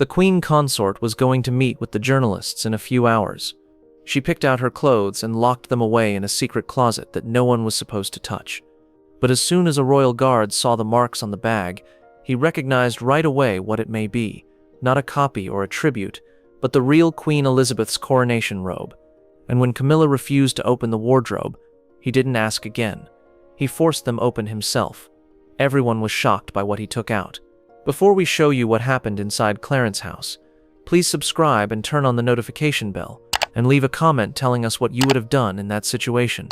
The Queen Consort was going to meet with the journalists in a few hours. She picked out her clothes and locked them away in a secret closet that no one was supposed to touch. But as soon as a royal guard saw the marks on the bag, he recognized right away what it may be, not a copy or a tribute, but the real Queen Elizabeth's coronation robe. And when Camilla refused to open the wardrobe, he didn't ask again. He forced them open himself. Everyone was shocked by what he took out. Before we show you what happened inside Clarence House, please subscribe and turn on the notification bell, and leave a comment telling us what you would have done in that situation.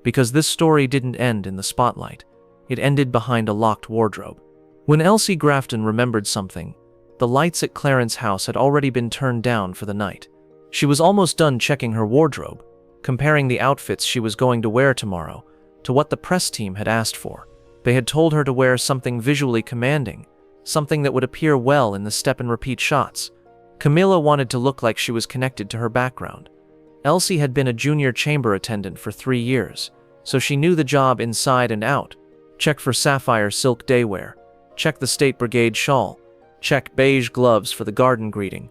Because this story didn't end in the spotlight. It ended behind a locked wardrobe. When Elsie Grafton remembered something, the lights at Clarence House had already been turned down for the night. She was almost done checking her wardrobe, comparing the outfits she was going to wear tomorrow to what the press team had asked for. They had told her to wear something visually commanding, something that would appear well in the step-and-repeat shots. Camilla wanted to look like she was connected to her background. Elsie had been a junior chamber attendant for 3 years, so she knew the job inside and out. Check for sapphire silk daywear. Check the State Brigade shawl. Check beige gloves for the garden greeting.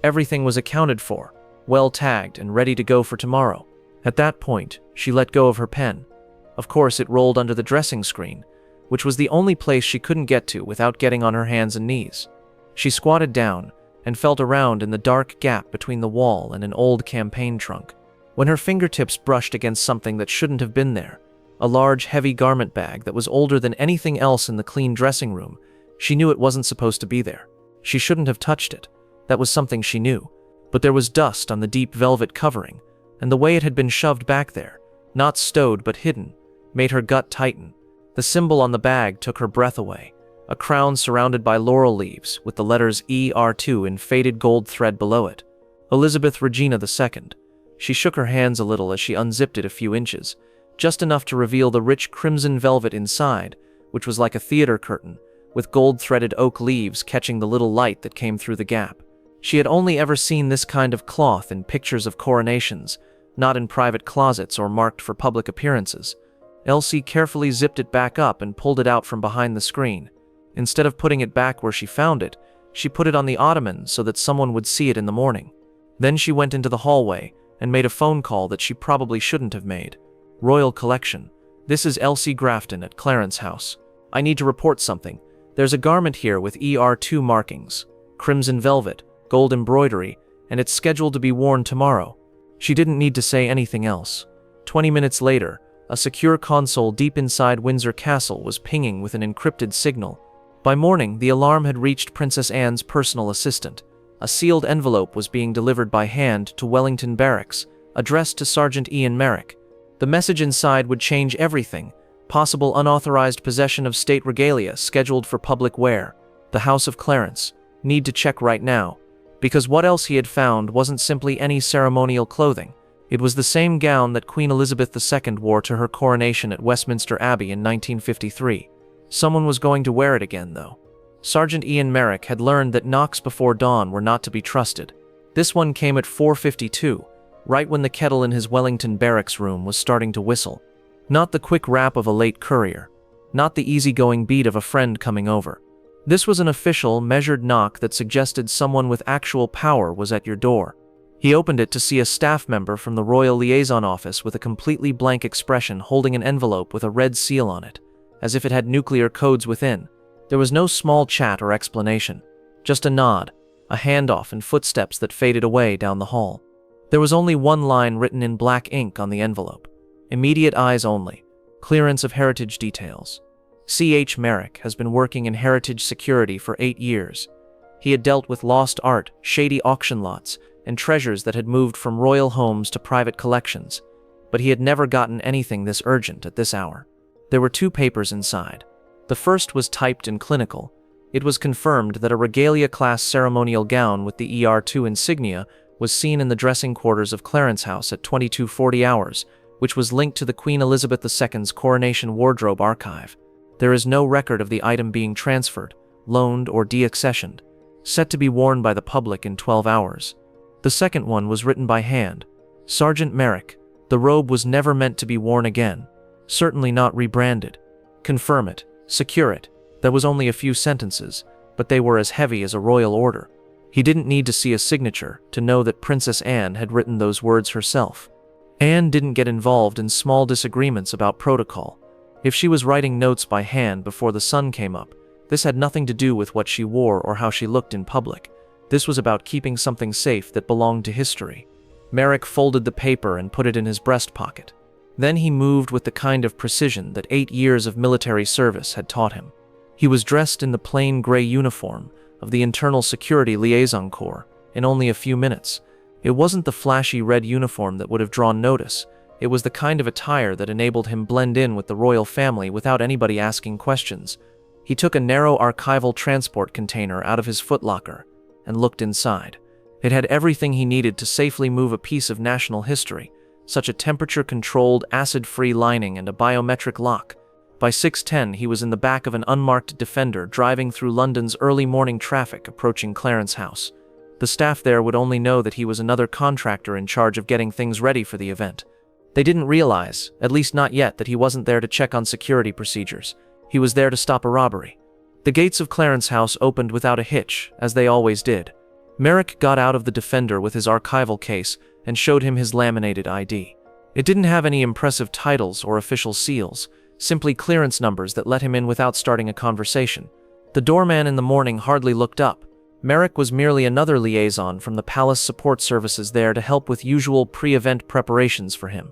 Everything was accounted for, well tagged and ready to go for tomorrow. At that point, she let go of her pen. Of course, it rolled under the dressing screen, which was the only place she couldn't get to without getting on her hands and knees. She squatted down and felt around in the dark gap between the wall and an old campaign trunk. When her fingertips brushed against something that shouldn't have been there, a large, heavy garment bag that was older than anything else in the clean dressing room, she knew it wasn't supposed to be there. She shouldn't have touched it. That was something she knew. But there was dust on the deep velvet covering, and the way it had been shoved back there, not stowed but hidden, made her gut tighten. The symbol on the bag took her breath away, a crown surrounded by laurel leaves with the letters ER2 in faded gold thread below it. Elizabeth Regina II. She shook her hands a little as she unzipped it a few inches, just enough to reveal the rich crimson velvet inside, which was like a theater curtain, with gold-threaded oak leaves catching the little light that came through the gap. She had only ever seen this kind of cloth in pictures of coronations, not in private closets or marked for public appearances. Elsie carefully zipped it back up and pulled it out from behind the screen. Instead of putting it back where she found it, she put it on the ottoman so that someone would see it in the morning. Then she went into the hallway and made a phone call that she probably shouldn't have made. Royal Collection. This is Elsie Grafton at Clarence House. I need to report something. There's a garment here with ER2 markings, crimson velvet, gold embroidery, and it's scheduled to be worn tomorrow. She didn't need to say anything else. 20 minutes later, a secure console deep inside Windsor Castle was pinging with an encrypted signal. By morning, the alarm had reached Princess Anne's personal assistant. A sealed envelope was being delivered by hand to Wellington Barracks, addressed to Sergeant Ian Merrick. The message inside would change everything. Possible unauthorized possession of state regalia scheduled for public wear. The House of Clarence. Need to check right now. Because what else he had found wasn't simply any ceremonial clothing. It was the same gown that Queen Elizabeth II wore to her coronation at Westminster Abbey in 1953. Someone was going to wear it again, though. Sergeant Ian Merrick had learned that knocks before dawn were not to be trusted. This one came at 4:52, right when the kettle in his Wellington Barracks room was starting to whistle. Not the quick rap of a late courier. Not the easygoing beat of a friend coming over. This was an official, measured knock that suggested someone with actual power was at your door. He opened it to see a staff member from the Royal Liaison Office with a completely blank expression holding an envelope with a red seal on it, as if it had nuclear codes within. There was no small chat or explanation. Just a nod, a handoff, and footsteps that faded away down the hall. There was only one line written in black ink on the envelope. Immediate eyes only. Clearance of heritage details. C.H. Merrick has been working in heritage security for 8 years. He had dealt with lost art, shady auction lots, and treasures that had moved from royal homes to private collections, but he had never gotten anything this urgent at this hour. There were 2 papers inside. The first was typed and clinical. It was confirmed that a regalia-class ceremonial gown with the ER2 insignia was seen in the dressing quarters of Clarence House at 22:40 hours, which was linked to the Queen Elizabeth II's coronation wardrobe archive. There is no record of the item being transferred, loaned, or deaccessioned, set to be worn by the public in 12 hours. The second one was written by hand. Sergeant Merrick, the robe was never meant to be worn again. Certainly not rebranded. Confirm it. Secure it. That was only a few sentences, but they were as heavy as a royal order. He didn't need to see a signature to know that Princess Anne had written those words herself. Anne didn't get involved in small disagreements about protocol. If she was writing notes by hand before the sun came up, this had nothing to do with what she wore or how she looked in public. This was about keeping something safe that belonged to history. Merrick folded the paper and put it in his breast pocket. Then he moved with the kind of precision that 8 years of military service had taught him. He was dressed in the plain gray uniform of the Internal Security Liaison Corps in only a few minutes. It wasn't the flashy red uniform that would have drawn notice. It was the kind of attire that enabled him blend in with the royal family without anybody asking questions. He took a narrow archival transport container out of his footlocker and looked inside. It had everything he needed to safely move a piece of national history, such a temperature-controlled, acid-free lining and a biometric lock. By 6:10, he was in the back of an unmarked Defender driving through London's early morning traffic approaching Clarence House. The staff there would only know that he was another contractor in charge of getting things ready for the event. They didn't realize, at least not yet, that he wasn't there to check on security procedures. He was there to stop a robbery. The gates of Clarence House opened without a hitch, as they always did. Merrick got out of the Defender with his archival case and showed him his laminated ID. It didn't have any impressive titles or official seals, simply clearance numbers that let him in without starting a conversation. The doorman in the morning hardly looked up. Merrick was merely another liaison from the palace support services there to help with usual pre-event preparations for him.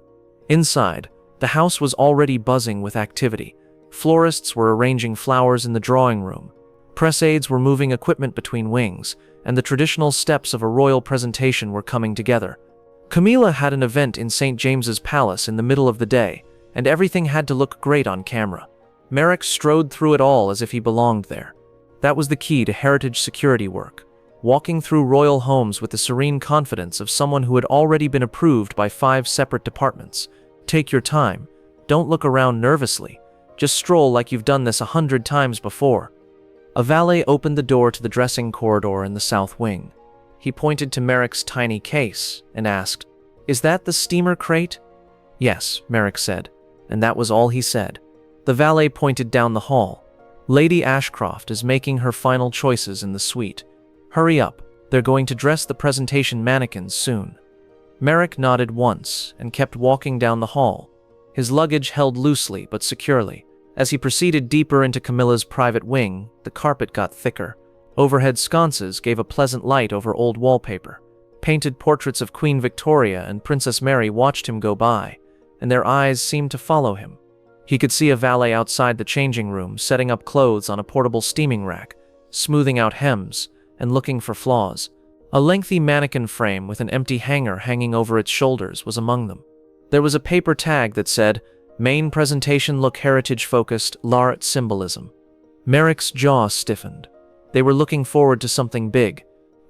Inside, the house was already buzzing with activity. Florists were arranging flowers in the drawing room. Press aides were moving equipment between wings, and the traditional steps of a royal presentation were coming together. Camilla had an event in St. James's Palace in the middle of the day, and everything had to look great on camera. Merrick strode through it all as if he belonged there. That was the key to heritage security work, walking through royal homes with the serene confidence of someone who had already been approved by 5 separate departments. Take your time. Don't look around nervously. Just stroll like you've done this 100 times before. A valet opened the door to the dressing corridor in the south wing. He pointed to Merrick's tiny case and asked, "Is that the steamer crate?" "Yes," Merrick said, and that was all he said. The valet pointed down the hall. "Lady Ashcroft is making her final choices in the suite. Hurry up, they're going to dress the presentation mannequins soon." Merrick nodded once and kept walking down the hall, his luggage held loosely but securely. As he proceeded deeper into Camilla's private wing, the carpet got thicker. Overhead sconces gave a pleasant light over old wallpaper. Painted portraits of Queen Victoria and Princess Mary watched him go by, and their eyes seemed to follow him. He could see a valet outside the changing room setting up clothes on a portable steaming rack, smoothing out hems, and looking for flaws. A lengthy mannequin frame with an empty hanger hanging over its shoulders was among them. There was a paper tag that said, "Main presentation look heritage-focused, l'art symbolism." Merrick's jaw stiffened. They were looking forward to something big.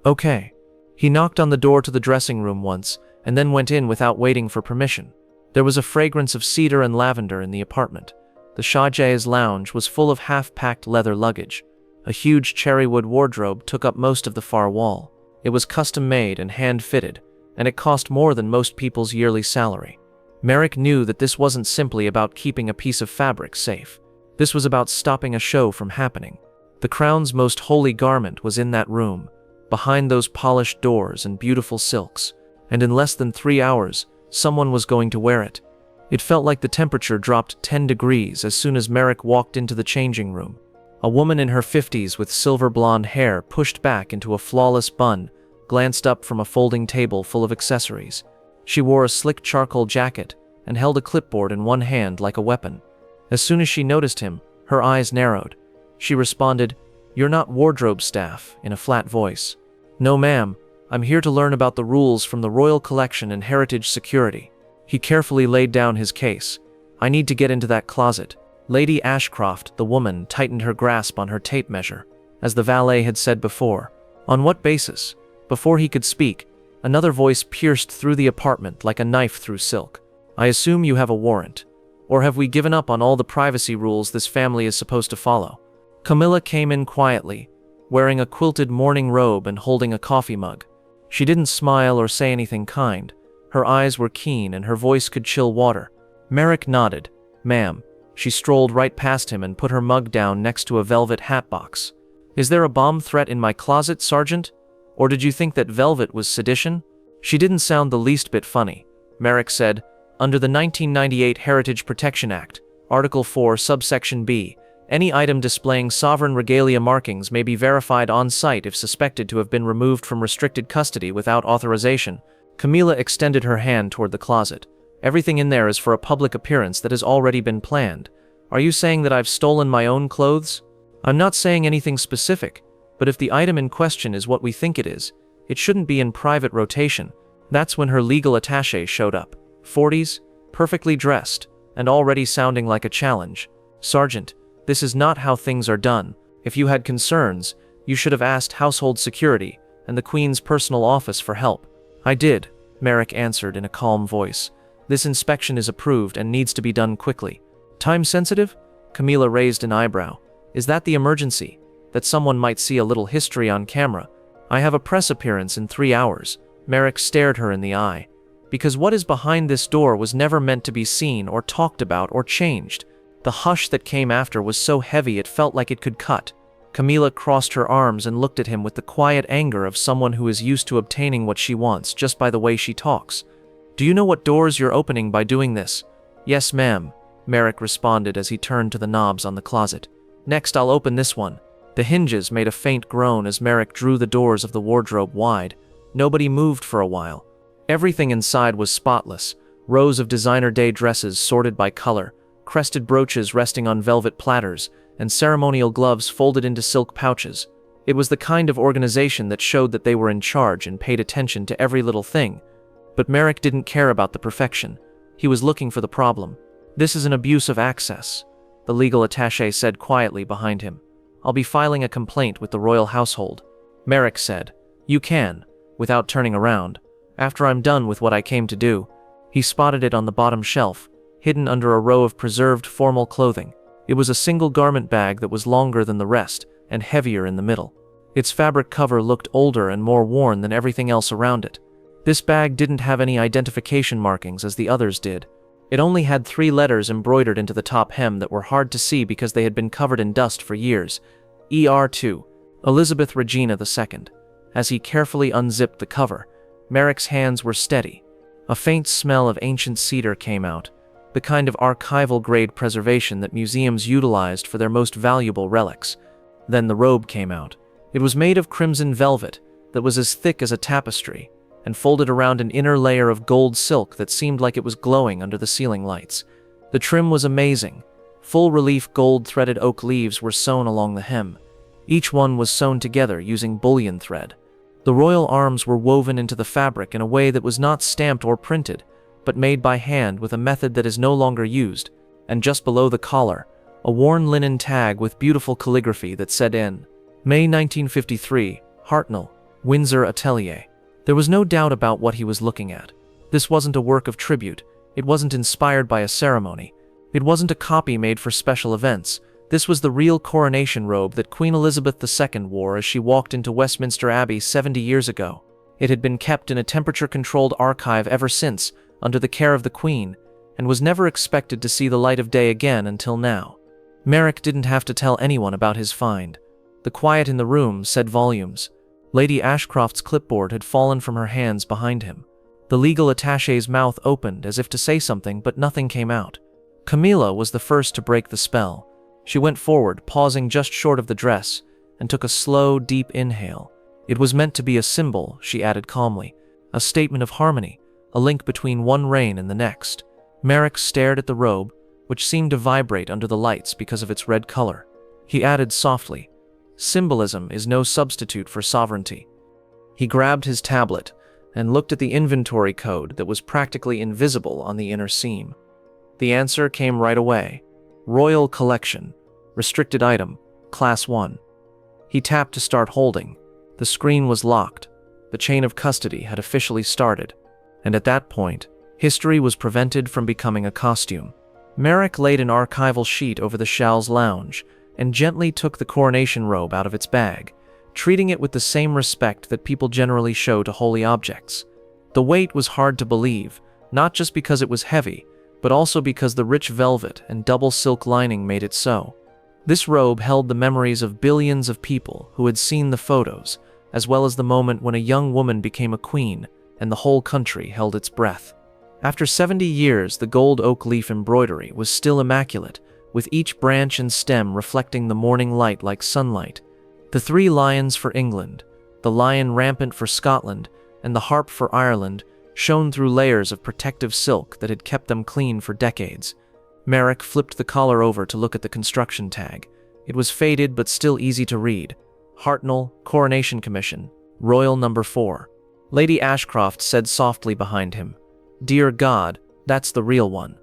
Okay. He knocked on the door to the dressing room once, and then went in without waiting for permission. There was a fragrance of cedar and lavender in the apartment. The Shahja's lounge was full of half-packed leather luggage. A huge cherrywood wardrobe took up most of the far wall. It was custom-made and hand-fitted, and it cost more than most people's yearly salary. Merrick knew that this wasn't simply about keeping a piece of fabric safe. This was about stopping a show from happening. The crown's most holy garment was in that room, behind those polished doors and beautiful silks, and in less than 3 hours, someone was going to wear it. It felt like the temperature dropped 10 degrees as soon as Merrick walked into the changing room. A woman in her 50s with silver blonde hair pushed back into a flawless bun, glanced up from a folding table full of accessories. She wore a slick charcoal jacket and held a clipboard in one hand like a weapon. As soon as she noticed him, her eyes narrowed. She responded, "You're not wardrobe staff," in a flat voice. "No, ma'am. I'm here to learn about the rules from the Royal Collection and Heritage Security." He carefully laid down his case. "I need to get into that closet." Lady Ashcroft, the woman, tightened her grasp on her tape measure, as the valet had said before. "On what basis?" Before he could speak, another voice pierced through the apartment like a knife through silk. "I assume you have a warrant. Or have we given up on all the privacy rules this family is supposed to follow?" Camilla came in quietly, wearing a quilted morning robe and holding a coffee mug. She didn't smile or say anything kind. Her eyes were keen and her voice could chill water. Merrick nodded. "Ma'am." She strolled right past him and put her mug down next to a velvet hat box. "Is there a bomb threat in my closet, Sergeant? Or did you think that velvet was sedition? She didn't sound the least bit funny. Merrick said, under the 1998 Heritage Protection Act, Article 4, subsection B, any item displaying sovereign regalia markings may be verified on site if suspected to have been removed from restricted custody without authorization. Camilla extended her hand toward the closet. Everything in there is for a public appearance that has already been planned. Are you saying that I've stolen my own clothes? I'm not saying anything specific, but if the item in question is what we think it is, it shouldn't be in private rotation. That's when her legal attaché showed up. 40s, perfectly dressed, and already sounding like a challenge. Sergeant, this is not how things are done. If you had concerns, you should have asked household security and the Queen's personal office for help. I did, Merrick answered in a calm voice. This inspection is approved and needs to be done quickly. Time sensitive? Camilla raised an eyebrow. Is that the emergency? That someone might see a little history on camera? I have a press appearance in 3 hours. Merrick stared her in the eye. Because what is behind this door was never meant to be seen or talked about or changed. The hush that came after was so heavy it felt like it could cut. Camilla crossed her arms and looked at him with the quiet anger of someone who is used to obtaining what she wants just by the way she talks. Do you know what doors you're opening by doing this? Yes, ma'am, Merrick responded as he turned to the knobs on the closet. Next, I'll open this one. The hinges made a faint groan as Merrick drew the doors of the wardrobe wide. Nobody moved for a while. Everything inside was spotless. Rows of designer day dresses sorted by color, crested brooches resting on velvet platters, and ceremonial gloves folded into silk pouches. It was the kind of organization that showed that they were in charge and paid attention to every little thing. But Merrick didn't care about the perfection. He was looking for the problem. This is an abuse of access, the legal attaché said quietly behind him. I'll be filing a complaint with the royal household. Merrick said, You can, without turning around. After I'm done with what I came to do. He spotted it on the bottom shelf, hidden under a row of preserved formal clothing. It was a single garment bag that was longer than the rest and heavier in the middle. Its fabric cover looked older and more worn than everything else around it. This bag didn't have any identification markings as the others did. It only had 3 letters embroidered into the top hem that were hard to see because they had been covered in dust for years. ER2, Elizabeth Regina II. As he carefully unzipped the cover, Merrick's hands were steady. A faint smell of ancient cedar came out, the kind of archival-grade preservation that museums utilized for their most valuable relics. Then the robe came out. It was made of crimson velvet that was as thick as a tapestry, and folded around an inner layer of gold silk that seemed like it was glowing under the ceiling lights. The trim was amazing. Full-relief gold-threaded oak leaves were sewn along the hem. Each one was sewn together using bullion thread. The royal arms were woven into the fabric in a way that was not stamped or printed, but made by hand with a method that is no longer used, and just below the collar, a worn linen tag with beautiful calligraphy that said in May 1953, Hartnell, Windsor Atelier. There was no doubt about what he was looking at. This wasn't a work of tribute. It wasn't inspired by a ceremony. It wasn't a copy made for special events. This was the real coronation robe that Queen Elizabeth II wore as she walked into Westminster Abbey 70 years ago. It had been kept in a temperature-controlled archive ever since, under the care of the Queen, and was never expected to see the light of day again until now. Merrick didn't have to tell anyone about his find. The quiet in the room said volumes. Lady Ashcroft's clipboard had fallen from her hands behind him. The legal attaché's mouth opened as if to say something, but nothing came out. Camilla was the first to break the spell. She went forward, pausing just short of the dress, and took a slow, deep inhale. It was meant to be a symbol, she added calmly, a statement of harmony, a link between one reign and the next. Merrick stared at the robe, which seemed to vibrate under the lights because of its red color. He added softly, Symbolism is no substitute for sovereignty. He grabbed his tablet and looked at the inventory code that was practically invisible on the inner seam. The answer came right away. Royal Collection. Restricted item. Class 1. He tapped to start holding. The screen was locked. The chain of custody had officially started. And at that point, history was prevented from becoming a costume. Merrick laid an archival sheet over the Shaw's lounge and gently took the coronation robe out of its bag, treating it with the same respect that people generally show to holy objects. The weight was hard to believe, not just because it was heavy, but also because the rich velvet and double silk lining made it so. This robe held the memories of billions of people who had seen the photos, as well as the moment when a young woman became a queen and the whole country held its breath. After 70 years, the gold oak leaf embroidery was still immaculate, with each branch and stem reflecting the morning light like sunlight. The 3 lions for England, the lion rampant for Scotland, and the harp for Ireland shone through layers of protective silk that had kept them clean for decades. Merrick flipped the collar over to look at the construction tag. It was faded but still easy to read. Hartnell, Coronation Commission, Royal No. 4. Lady Ashcroft said softly behind him, "Dear God, that's the real one."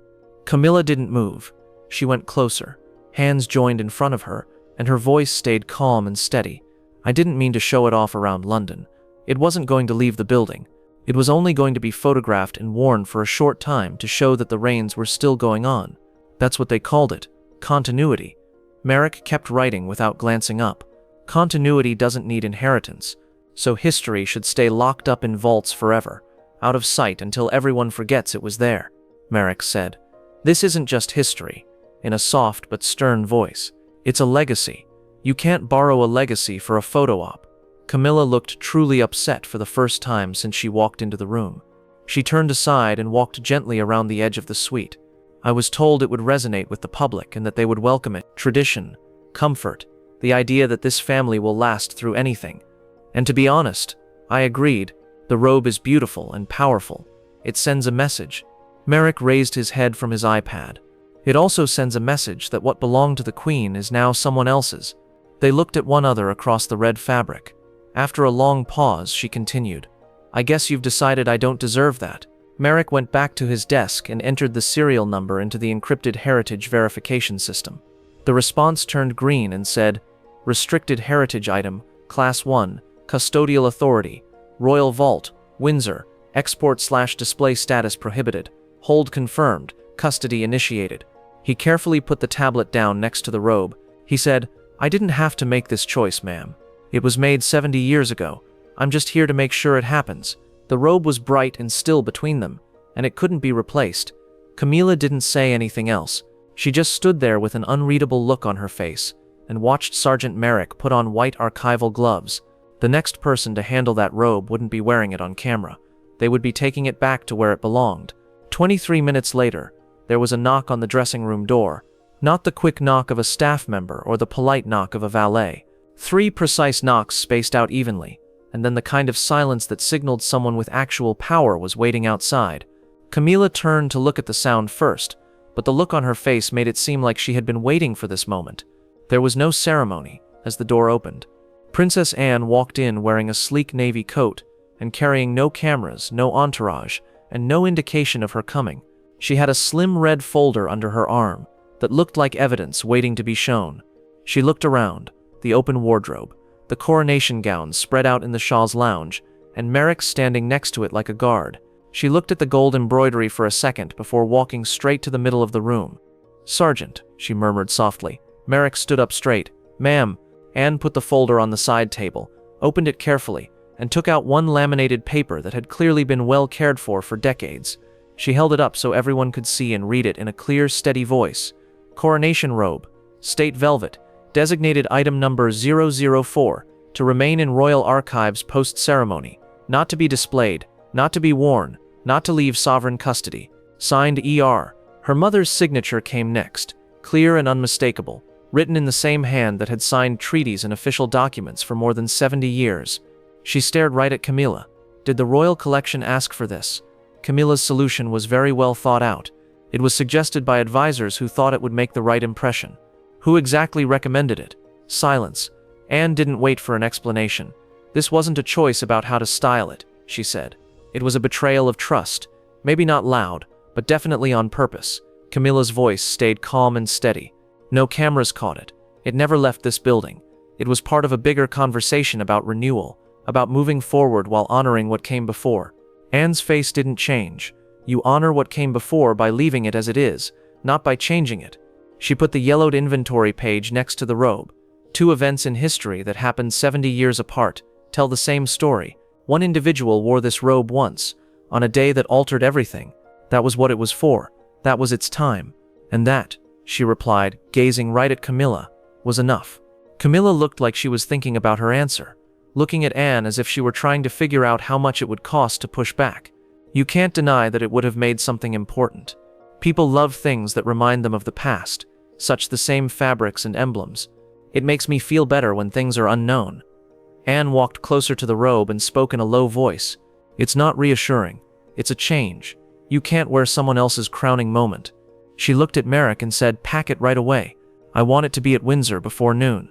Camilla didn't move. She went closer, hands joined in front of her, and her voice stayed calm and steady. "I didn't mean to show it off around London. It wasn't going to leave the building. It was only going to be photographed and worn for a short time to show that the reigns were still going on. That's what they called it. Continuity." Merrick kept writing without glancing up. Continuity doesn't need inheritance, so history should stay locked up in vaults forever, out of sight until everyone forgets it was there, Merrick said. "This isn't just history," in a soft but stern voice. "It's a legacy. You can't borrow a legacy for a photo op." Camilla looked truly upset for the first time since she walked into the room. She turned aside and walked gently around the edge of the suite. "I was told it would resonate with the public and that they would welcome it. Tradition, comfort, the idea that this family will last through anything. And to be honest, I agreed. The robe is beautiful and powerful. It sends a message." Merrick raised his head from his iPad. "It also sends a message that what belonged to the Queen is now someone else's." They looked at one another across the red fabric. After a long pause, she continued, "I guess you've decided I don't deserve that." Merrick went back to his desk and entered the serial number into the encrypted heritage verification system. The response turned green and said, "Restricted heritage item, Class 1, Custodial Authority, Royal Vault, Windsor, Export/display status prohibited, hold confirmed, custody initiated." He carefully put the tablet down next to the robe. He said, "I didn't have to make this choice, ma'am. It was made 70 years ago. I'm just here to make sure it happens." The robe was bright and still between them, and it couldn't be replaced. Camilla didn't say anything else. She just stood there with an unreadable look on her face and watched Sergeant Merrick put on white archival gloves. The next person to handle that robe wouldn't be wearing it on camera. They would be taking it back to where it belonged. 23 minutes later, there was a knock on the dressing room door. Not the quick knock of a staff member or the polite knock of a valet. 3 precise knocks spaced out evenly, and then the kind of silence that signaled someone with actual power was waiting outside. Camilla turned to look at the sound first, but the look on her face made it seem like she had been waiting for this moment. There was no ceremony as the door opened. Princess Anne walked in wearing a sleek navy coat and carrying no cameras, no entourage, and no indication of her coming. She had a slim red folder under her arm that looked like evidence waiting to be shown. She looked around, the open wardrobe, the coronation gowns spread out in the Shah's lounge, and Merrick standing next to it like a guard. She looked at the gold embroidery for a second before walking straight to the middle of the room. "Sergeant," she murmured softly. Merrick stood up straight. "Ma'am." Anne put the folder on the side table, opened it carefully, and took out one laminated paper that had clearly been well cared for decades. She held it up so everyone could see and read it in a clear, steady voice. "Coronation robe, state velvet, designated item number 004, to remain in Royal Archives post-ceremony, not to be displayed, not to be worn, not to leave sovereign custody. Signed E.R." Her mother's signature came next, clear and unmistakable, written in the same hand that had signed treaties and official documents for more than 70 years. She stared right at Camilla. Did the royal collection ask for this? Camilla's solution was very well thought out. It was suggested by advisors who thought it would make the right impression. Who exactly recommended it? Silence. Anne didn't wait for an explanation. "This wasn't a choice about how to style it," she said. "It was a betrayal of trust. Maybe not loud, but definitely on purpose." Camilla's voice stayed calm and steady. "No cameras caught it. It never left this building. It was part of a bigger conversation about renewal, about moving forward while honoring what came before." Anne's face didn't change. "You honor what came before by leaving it as it is, not by changing it." She put the yellowed inventory page next to the robe. 2 events in history that happened 70 years apart tell the same story. One individual wore this robe once, on a day that altered everything. That was what it was for. That was its time. And that, she replied, gazing right at Camilla, was enough. Camilla looked like she was thinking about her answer. looking at Anne as if she were trying to figure out how much it would cost to push back. You can't deny that it would have made something important. People love things that remind them of the past, such the same fabrics and emblems. It makes me feel better when things are unknown. Anne walked closer to the robe and spoke in a low voice. It's not reassuring. It's a change. You can't wear someone else's crowning moment. She looked at Merrick and said, "Pack it right away. I want it to be at Windsor before noon."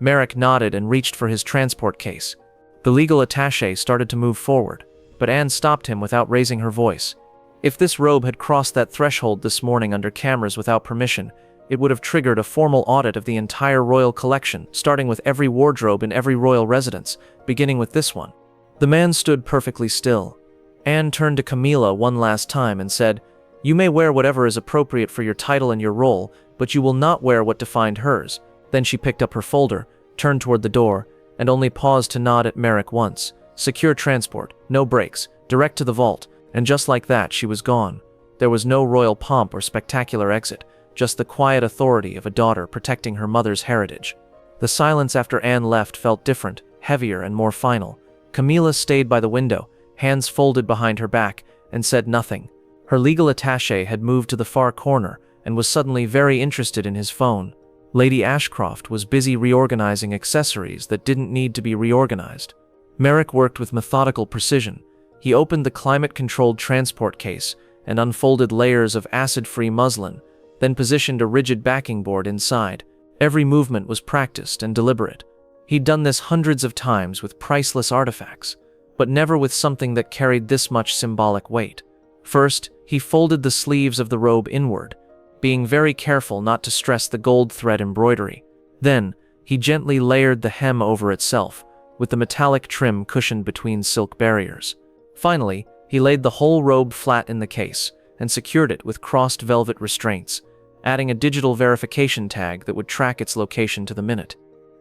Merrick nodded and reached for his transport case. The legal attaché started to move forward, but Anne stopped him without raising her voice. If this robe had crossed that threshold this morning under cameras without permission, it would have triggered a formal audit of the entire royal collection, starting with every wardrobe in every royal residence, beginning with this one. The man stood perfectly still. Anne turned to Camilla one last time and said, "You may wear whatever is appropriate for your title and your role, but you will not wear what defined hers." Then she picked up her folder, turned toward the door, and only paused to nod at Merrick once. Secure transport, no brakes, direct to the vault, and just like that she was gone. There was no royal pomp or spectacular exit, just the quiet authority of a daughter protecting her mother's heritage. The silence after Anne left felt different, heavier and more final. Camilla stayed by the window, hands folded behind her back, and said nothing. Her legal attaché had moved to the far corner and was suddenly very interested in his phone. Lady Ashcroft was busy reorganizing accessories that didn't need to be reorganized. Merrick worked with methodical precision. He opened the climate-controlled transport case and unfolded layers of acid-free muslin, then positioned a rigid backing board inside. Every movement was practiced and deliberate. He'd done this hundreds of times with priceless artifacts, but never with something that carried this much symbolic weight. First, he folded the sleeves of the robe inward, being very careful not to stress the gold thread embroidery. Then, he gently layered the hem over itself, with the metallic trim cushioned between silk barriers. Finally, he laid the whole robe flat in the case and secured it with crossed velvet restraints, adding a digital verification tag that would track its location to the minute.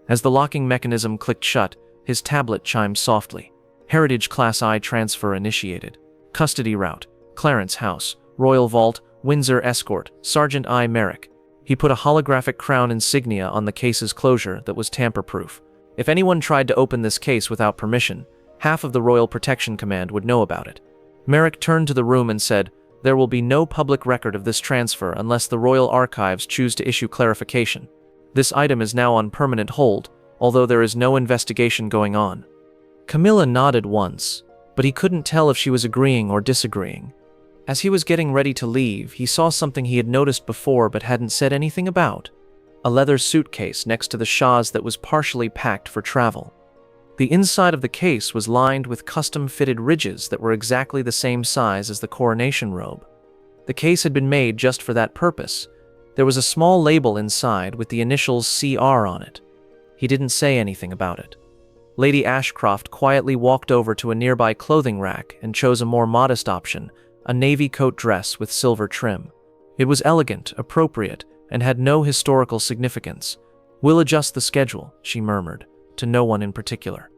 As the locking mechanism clicked shut, his tablet chimed softly. Heritage Class I transfer initiated. Custody route, Clarence House, Royal Vault, Windsor Escort, Sergeant I. Merrick. He put a holographic crown insignia on the case's closure that was tamper-proof. If anyone tried to open this case without permission, half of the Royal Protection Command would know about it. Merrick turned to the room and said, "There will be no public record of this transfer unless the Royal Archives choose to issue clarification. This item is now on permanent hold, although there is no investigation going on." Camilla nodded once, but he couldn't tell if she was agreeing or disagreeing. As he was getting ready to leave, he saw something he had noticed before but hadn't said anything about. A leather suitcase next to the Shah's that was partially packed for travel. The inside of the case was lined with custom-fitted ridges that were exactly the same size as the coronation robe. The case had been made just for that purpose. There was a small label inside with the initials CR on it. He didn't say anything about it. Lady Ashcroft quietly walked over to a nearby clothing rack and chose a more modest option, a navy coat dress with silver trim. It was elegant, appropriate, and had no historical significance. "We'll adjust the schedule," she murmured, to no one in particular.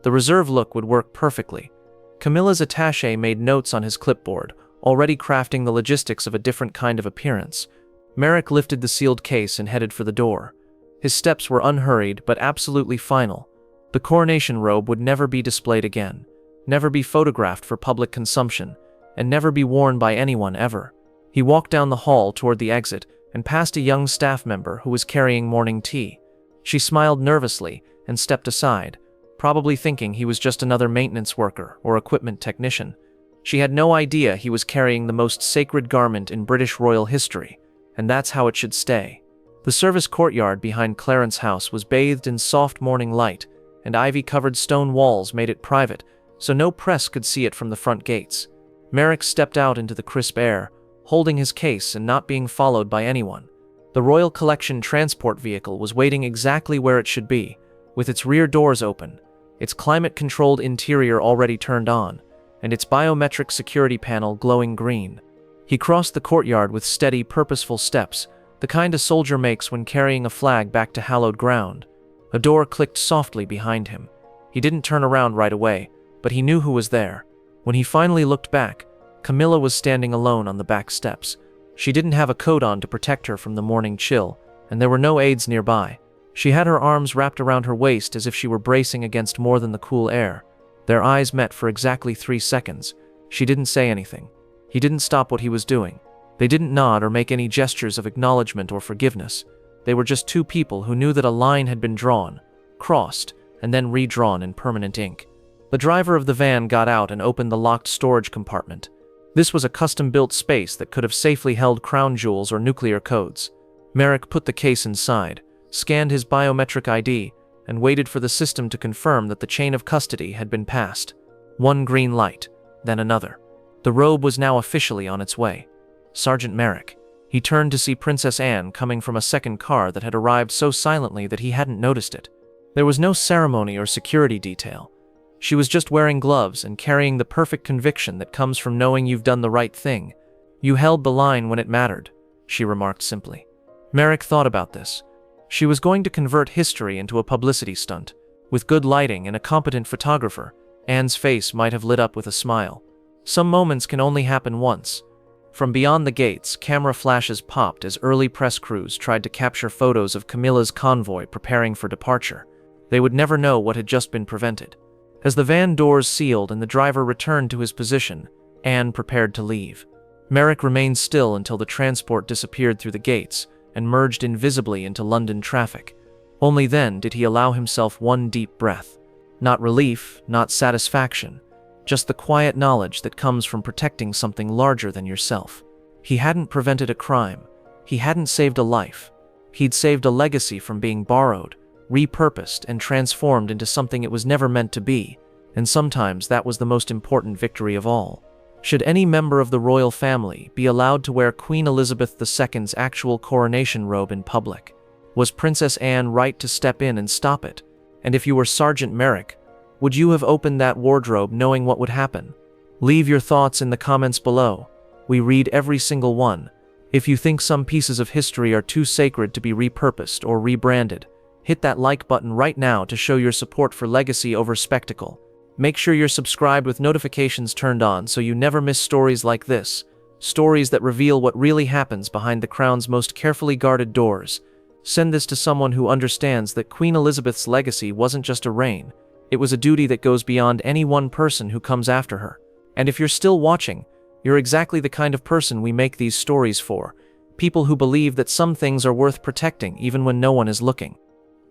The reserve look would work perfectly. Camilla's attaché made notes on his clipboard, already crafting the logistics of a different kind of appearance. Merrick lifted the sealed case and headed for the door. His steps were unhurried but absolutely final. The coronation robe would never be displayed again, never be photographed for public consumption, and never be worn by anyone ever. He walked down the hall toward the exit and passed a young staff member who was carrying morning tea. She smiled nervously and stepped aside, probably thinking he was just another maintenance worker or equipment technician. She had no idea he was carrying the most sacred garment in British royal history, and that's how it should stay. The service courtyard behind Clarence House was bathed in soft morning light, and ivy-covered stone walls made it private, so no press could see it from the front gates. Merrick stepped out into the crisp air, holding his case and not being followed by anyone. The Royal Collection transport vehicle was waiting exactly where it should be, with its rear doors open, its climate-controlled interior already turned on, and its biometric security panel glowing green. He crossed the courtyard with steady, purposeful steps, the kind a soldier makes when carrying a flag back to hallowed ground. A door clicked softly behind him. He didn't turn around right away, but he knew who was there. When he finally looked back, Camilla was standing alone on the back steps. She didn't have a coat on to protect her from the morning chill, and there were no aides nearby. She had her arms wrapped around her waist as if she were bracing against more than the cool air. Their eyes met for exactly 3 seconds. She didn't say anything. He didn't stop what he was doing. They didn't nod or make any gestures of acknowledgement or forgiveness. They were just two people who knew that a line had been drawn, crossed, and then redrawn in permanent ink. The driver of the van got out and opened the locked storage compartment. This was a custom-built space that could have safely held crown jewels or nuclear codes. Merrick put the case inside, scanned his biometric ID, and waited for the system to confirm that the chain of custody had been passed. One green light, then another. The robe was now officially on its way. Sergeant Merrick. He turned to see Princess Anne coming from a second car that had arrived so silently that he hadn't noticed it. There was no ceremony or security detail. She was just wearing gloves and carrying the perfect conviction that comes from knowing you've done the right thing. "You held the line when it mattered," she remarked simply. Merrick thought about this. She was going to convert history into a publicity stunt. With good lighting and a competent photographer, Anne's face might have lit up with a smile. Some moments can only happen once. From beyond the gates, camera flashes popped as early press crews tried to capture photos of Camilla's convoy preparing for departure. They would never know what had just been prevented. As the van doors sealed and the driver returned to his position, Anne prepared to leave. Merrick remained still until the transport disappeared through the gates and merged invisibly into London traffic. Only then did he allow himself one deep breath. Not relief, not satisfaction, just the quiet knowledge that comes from protecting something larger than yourself. He hadn't prevented a crime. He hadn't saved a life. He'd saved a legacy from being borrowed, repurposed, and transformed into something it was never meant to be. And sometimes that was the most important victory of all. Should any member of the royal family be allowed to wear Queen Elizabeth II's actual coronation robe in public? Was Princess Anne right to step in and stop it? And if you were Sergeant Merrick, would you have opened that wardrobe knowing what would happen? Leave your thoughts in the comments below. We read every single one. If you think some pieces of history are too sacred to be repurposed or rebranded, hit that like button right now to show your support for legacy over spectacle. Make sure you're subscribed with notifications turned on so you never miss stories like this. Stories that reveal what really happens behind the crown's most carefully guarded doors. Send this to someone who understands that Queen Elizabeth's legacy wasn't just a reign. It was a duty that goes beyond any one person who comes after her. And if you're still watching, you're exactly the kind of person we make these stories for. People who believe that some things are worth protecting even when no one is looking.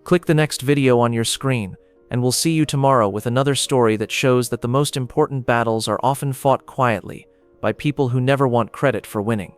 Click the next video on your screen, and we'll see you tomorrow with another story that shows that the most important battles are often fought quietly, by people who never want credit for winning.